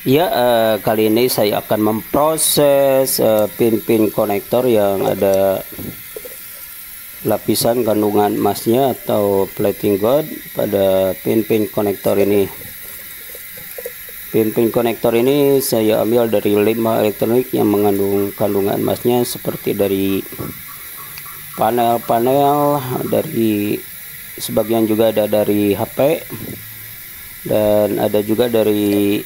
Ya, kali ini saya akan memproses pin-pin konektor yang ada lapisan kandungan emasnya atau plating gold pada pin-pin konektor ini. Pin-pin konektor ini saya ambil dari limbah elektronik yang mengandung kandungan emasnya, seperti dari panel-panel, dari sebagian juga ada dari HP, dan ada juga dari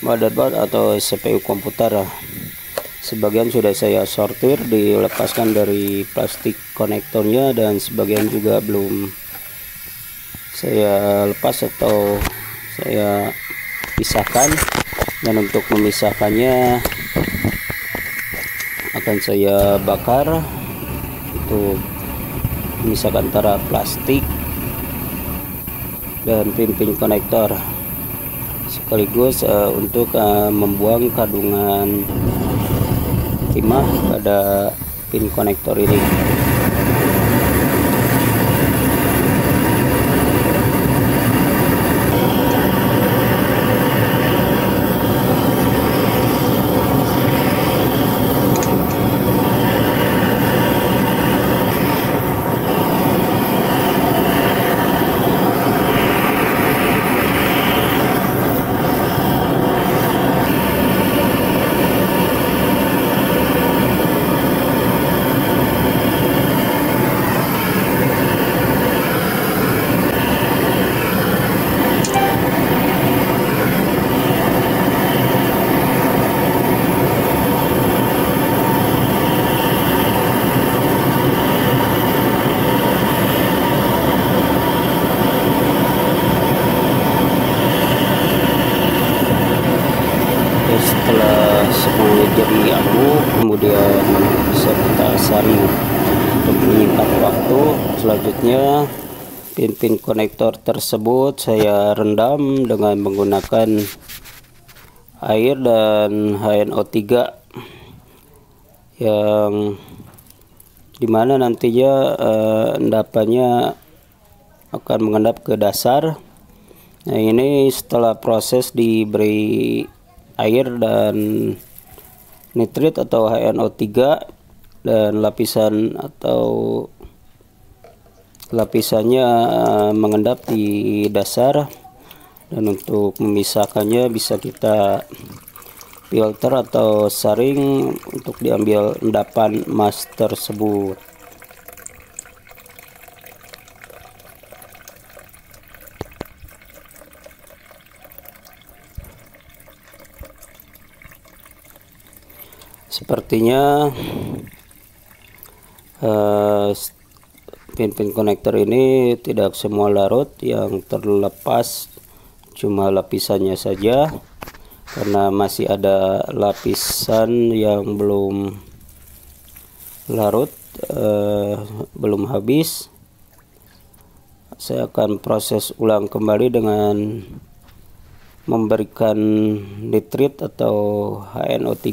motherboard atau CPU komputer. Sebagian sudah saya sortir, dilepaskan dari plastik konektornya, dan sebagian juga belum saya lepas atau saya pisahkan. Dan untuk memisahkannya akan saya bakar untuk memisahkan antara plastik dan pin-pin konektor, sekaligus untuk membuang kandungan timah pada pin konektor ini. Setelah semuanya jadi abu, kemudian bisa kita saring untuk menyingkat waktu. Selanjutnya pin-pin konektor tersebut saya rendam dengan menggunakan air dan HNO3, yang dimana nantinya endapannya akan mengendap ke dasar. Nah, ini setelah proses diberi air dan nitrit atau HNO3 dan lapisan atau lapisannya mengendap di dasar. Dan untuk memisahkannya bisa kita filter atau saring untuk diambil endapan emas tersebut. Sepertinya pin-pin konektor ini tidak semua larut, yang terlepas cuma lapisannya saja, karena masih ada lapisan yang belum larut, belum habis. Saya akan proses ulang kembali dengan memberikan nitrit atau HNO3.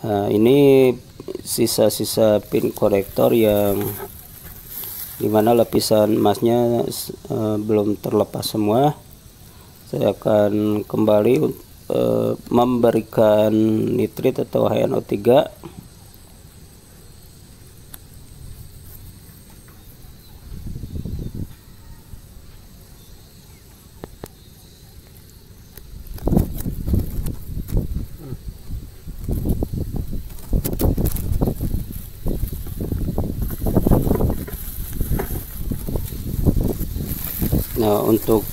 Nah, ini sisa-sisa pin konektor yang dimana lapisan emasnya belum terlepas semua. Saya akan kembali memberikan nitrit atau HNO3. Nah, untuk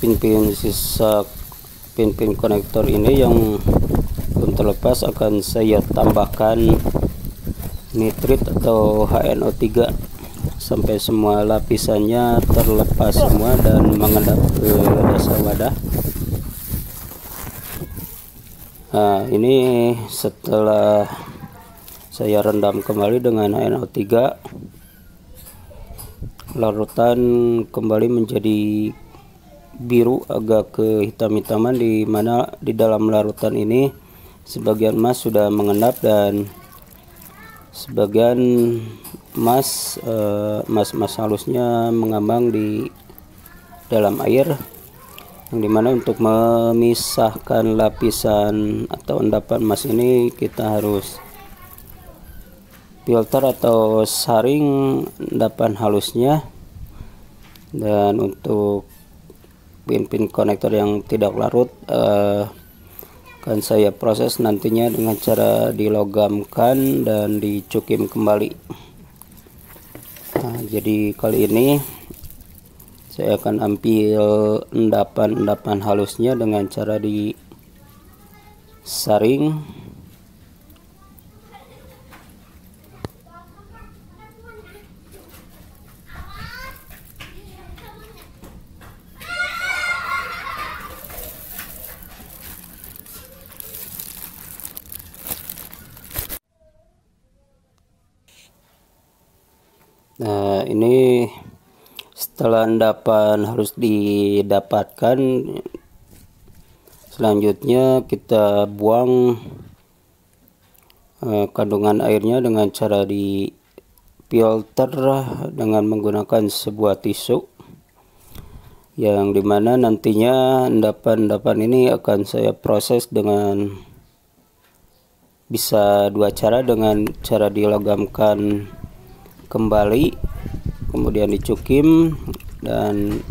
sisa pin-pin konektor ini yang belum terlepas akan saya tambahkan nitrit atau HNO3 sampai semua lapisannya terlepas semua dan mengendap ke dasar wadah. Nah, ini setelah saya rendam kembali dengan HNO3, larutan kembali menjadi biru agak kehitam-hitaman, di mana di dalam larutan ini sebagian emas sudah mengendap dan sebagian emas halusnya mengambang di dalam air. yang dimana untuk memisahkan lapisan atau endapan emas ini kita harus filter atau saring endapan halusnya. Dan untuk pin-pin konektor yang tidak larut akan saya proses nantinya dengan cara dilogamkan dan dicukim kembali. Nah, jadi kali ini saya akan ambil endapan halusnya dengan cara disaring. Nah, ini setelah endapan harus didapatkan, selanjutnya kita buang kandungan airnya dengan cara di filter dengan menggunakan sebuah tisu, yang dimana nantinya endapan ini akan saya proses dengan bisa dua cara, dengan cara dilogamkan kembali kemudian dicukim, dan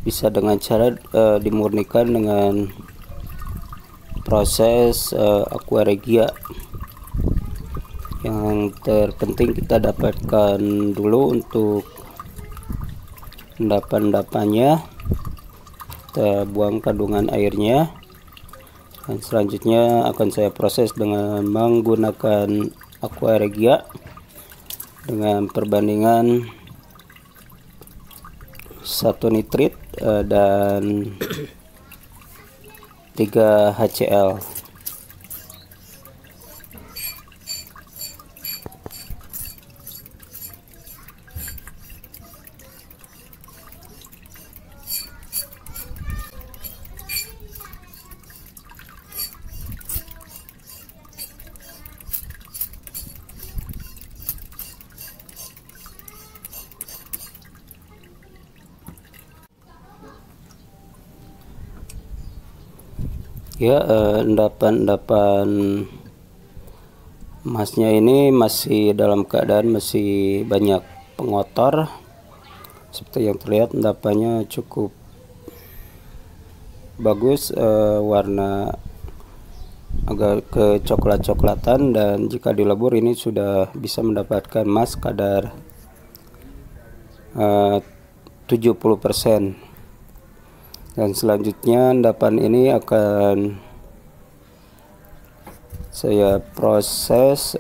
bisa dengan cara dimurnikan dengan proses aquaregia. Yang terpenting kita dapatkan dulu untuk endapannya, kita buang kandungan airnya, dan selanjutnya akan saya proses dengan menggunakan aquaregia dengan perbandingan 1 nitrit dan 3 HCl. Ya, endapan emasnya ini masih dalam keadaan masih banyak pengotor. Seperti yang terlihat, endapannya cukup bagus, warna agak kecoklat-coklatan, dan jika dilebur ini sudah bisa mendapatkan emas kadar 70%. Dan selanjutnya endapan ini akan saya proses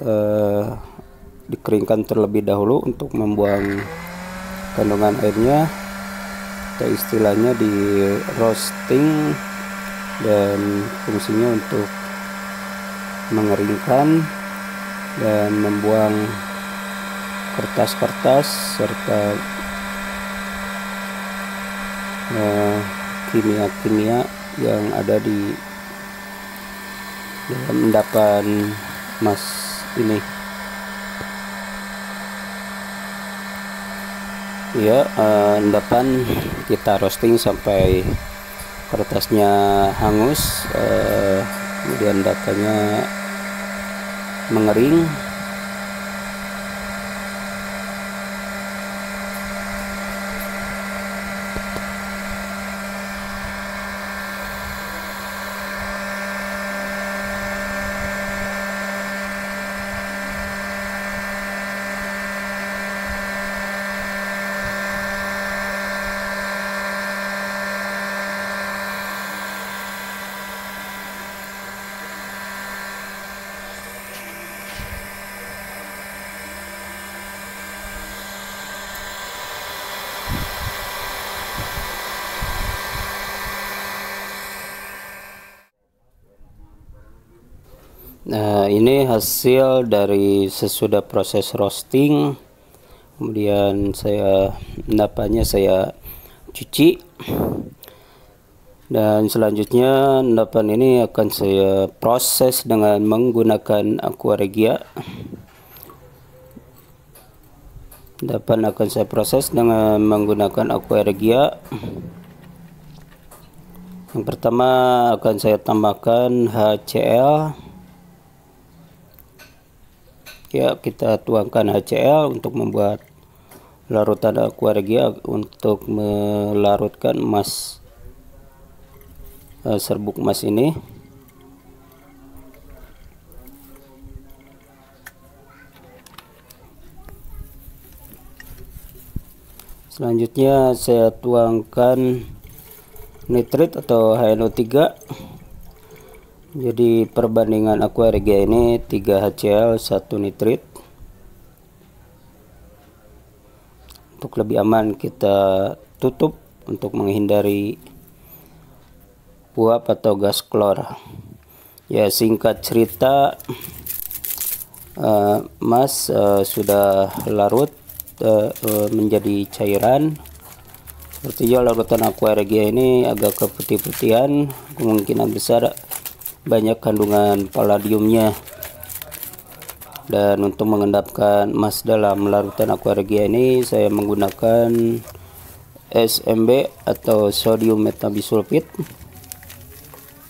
dikeringkan terlebih dahulu untuk membuang kandungan airnya, atau istilahnya di roasting, dan fungsinya untuk mengeringkan dan membuang kertas-kertas serta kimia-kimia yang ada di dalam endapan emas ini. Ya, endapan kita roasting sampai kertasnya hangus, kemudian endapannya mengering. Nah, ini hasil dari sesudah proses roasting. Kemudian endapannya saya cuci, dan selanjutnya endapan ini akan saya proses dengan menggunakan aquaregia. Endapan akan saya proses dengan menggunakan aquaregia. Yang pertama akan saya tambahkan HCl. Ya, kita tuangkan HCl untuk membuat larutan aqua regia untuk melarutkan emas, serbuk emas ini. Selanjutnya saya tuangkan nitrit atau HNO3. Jadi perbandingan aqua regia ini 3 HCl 1 nitrit. Untuk lebih aman kita tutup untuk menghindari uap atau gas klor. Ya, singkat cerita, emas sudah larut menjadi cairan. Sepertinya larutan aqua regia ini agak keputih-putihan, kemungkinan besar banyak kandungan palladiumnya. Dan untuk mengendapkan emas dalam larutan aqua regia ini saya menggunakan SMB atau sodium metabisulfit.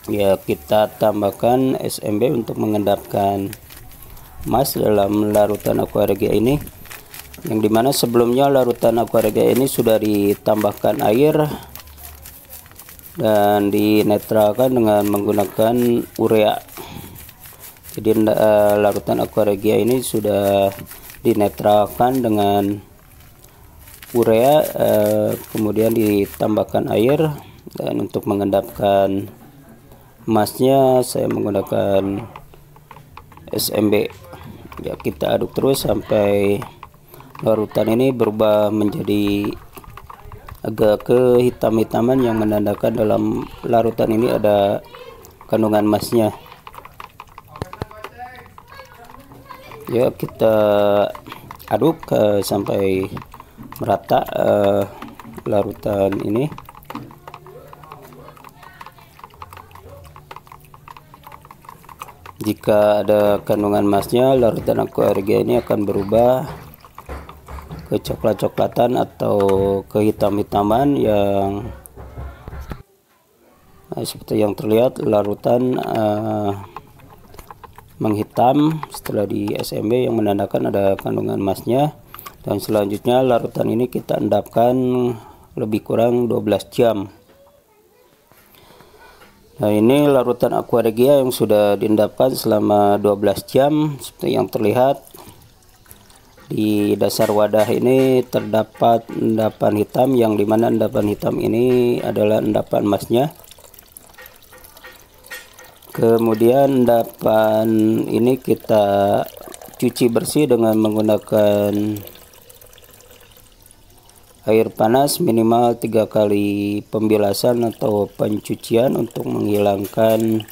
Ya, kita tambahkan SMB untuk mengendapkan emas dalam larutan aqua regia ini, yang dimana sebelumnya larutan aqua regia ini sudah ditambahkan air dan dinetralkan dengan menggunakan urea. Jadi larutan aqua regia ini sudah dinetralkan dengan urea, kemudian ditambahkan air, dan untuk mengendapkan emasnya saya menggunakan SMB. Ya, kita aduk terus sampai larutan ini berubah menjadi agak kehitam-hitaman, yang menandakan dalam larutan ini ada kandungan emasnya. Ya, kita aduk sampai merata larutan ini. Jika ada kandungan emasnya, larutan aqua regia ini akan berubah ke coklat-coklatan atau kehitam-hitaman, yang seperti yang terlihat larutan menghitam setelah di SMB, yang menandakan ada kandungan emasnya. Dan selanjutnya larutan ini kita endapkan lebih kurang 12 jam. Nah, ini larutan aqua regia yang sudah diendapkan selama 12 jam. Seperti yang terlihat di dasar wadah ini terdapat endapan hitam, yang dimana endapan hitam ini adalah endapan emasnya. Kemudian endapan ini kita cuci bersih dengan menggunakan air panas minimal 3 kali pembilasan atau pencucian untuk menghilangkan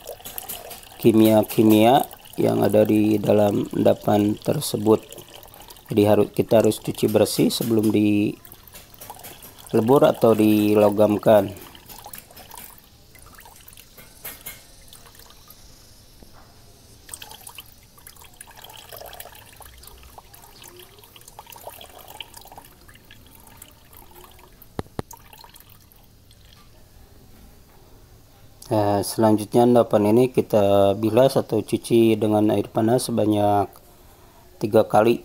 kimia-kimia yang ada di dalam endapan tersebut. Jadi kita harus cuci bersih sebelum dilebur atau dilogamkan. Nah, selanjutnya endapan ini kita bilas atau cuci dengan air panas sebanyak 3 kali.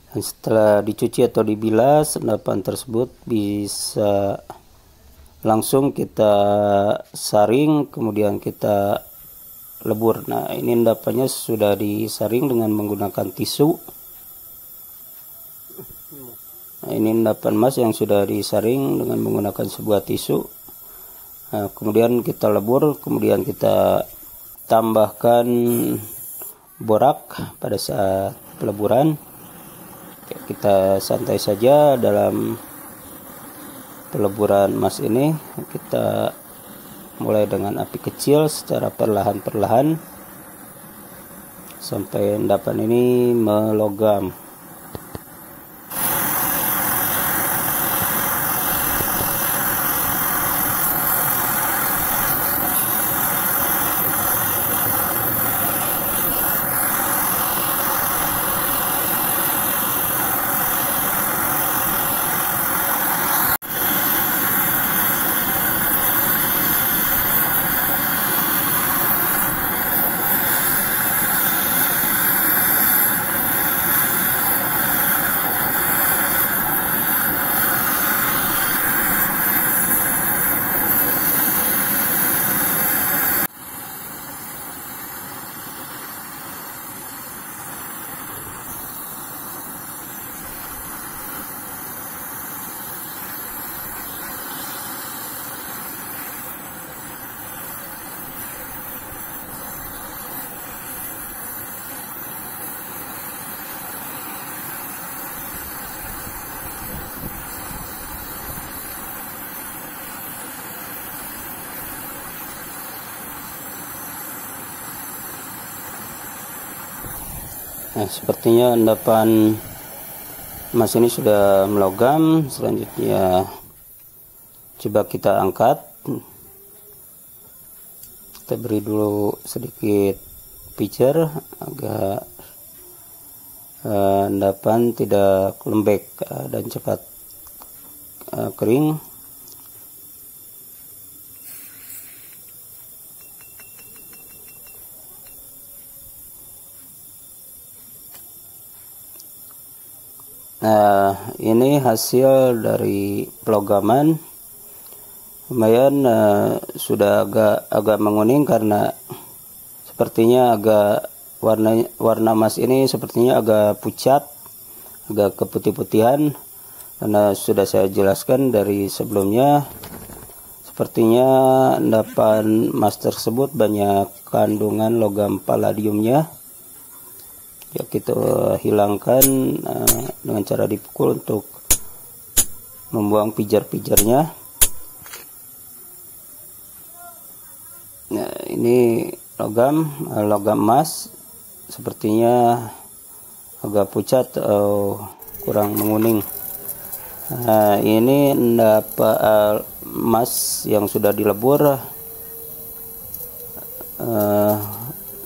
Dan setelah dicuci atau dibilas, endapan tersebut bisa langsung kita saring, kemudian kita lebur. Nah, ini endapannya sudah disaring dengan menggunakan tisu. Nah, ini endapan emas yang sudah disaring dengan menggunakan sebuah tisu. Nah, kemudian kita lebur, kemudian kita tambahkan borak pada saat peleburan. Kita santai saja dalam peleburan emas ini. Kita mulai dengan api kecil secara perlahan-perlahan sampai endapan ini melogam. Nah, sepertinya endapan emas ini sudah melogam. Selanjutnya coba kita angkat. Kita beri dulu sedikit pijar agar endapan tidak lembek dan cepat kering. Nah, ini hasil dari pelogaman. Lumayan sudah agak menguning karena sepertinya agak warna emas ini sepertinya agak pucat, agak keputih-putihan, karena sudah saya jelaskan dari sebelumnya. Sepertinya endapan emas tersebut banyak kandungan logam palladiumnya. Ya, kita hilangkan dengan cara dipukul untuk membuang pijar-pijarnya. Nah, ini logam emas sepertinya agak pucat atau kurang menguning. Nah, ini endapan emas yang sudah dilebur.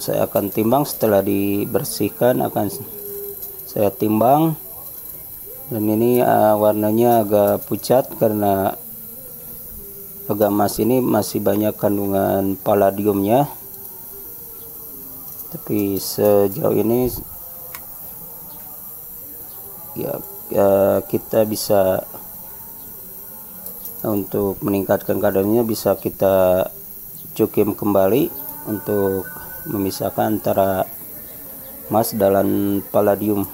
Saya akan timbang. Setelah dibersihkan akan saya timbang, dan ini warnanya agak pucat karena logam emas ini masih banyak kandungan palladiumnya. Tapi sejauh ini ya kita bisa, untuk meningkatkan kadarnya, bisa kita cukim kembali untuk memisahkan antara emas dan palladium.